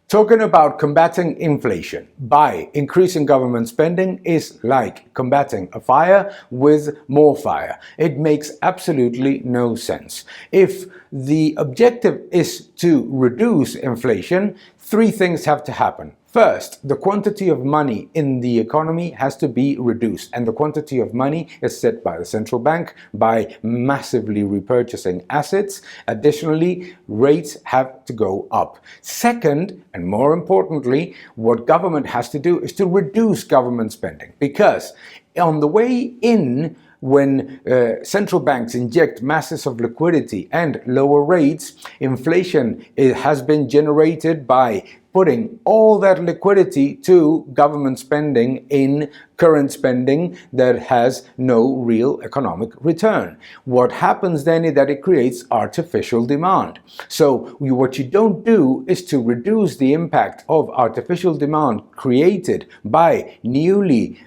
Talking about combating inflation by increasing government spending is like combating a fire with more fire. It makes absolutely no sense. If the objective is to reduce inflation, three things have to happen. First, the quantity of money in the economy has to be reduced, and the quantity of money is set by the central bank by massively repurchasing assets. Additionally, rates have to go up. Second, and more importantly, what government has to do is to reduce government spending, because on the way in, when central banks inject masses of liquidity and lower rates, inflation has been generated by putting all that liquidity to government spending in current spending that has no real economic return. What happens then is that it creates artificial demand. So what you don't do is to reduce the impact of artificial demand created by newly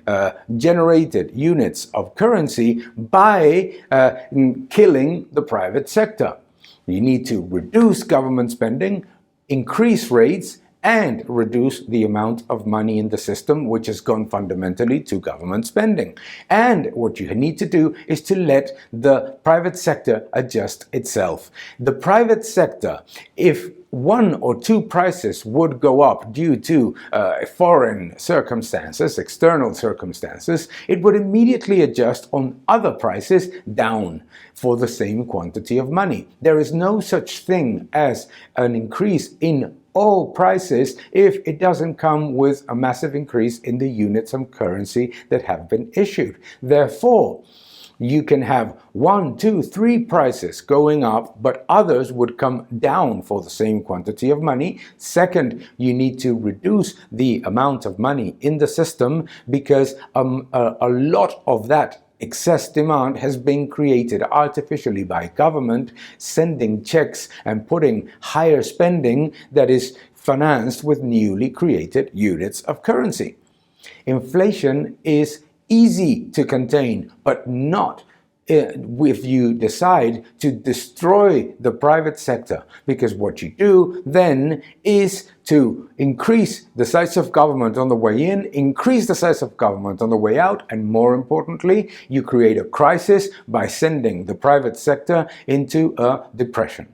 generated units of currency by killing the private sector. You need to reduce government spending, increase rates, and reduce the amount of money in the system, which has gone fundamentally to government spending. And what you need to do is to let the private sector adjust itself. The private sector, if one or two prices would go up due to foreign circumstances, external circumstances, it would immediately adjust on other prices down for the same quantity of money. There is no such thing as an increase in all prices if it doesn't come with a massive increase in the units of currency that have been issued. Therefore, you can have 1, 2, 3 prices going up, but others would come down for the same quantity of money. Second, you need to reduce the amount of money in the system, because a lot of that excess demand has been created artificially by government sending checks and putting higher spending that is financed with newly created units of currency. Inflation is easy to contain, but not if you decide to destroy the private sector, because what you do then is to increase the size of government on the way in, increase the size of government on the way out, and more importantly, you create a crisis by sending the private sector into a depression.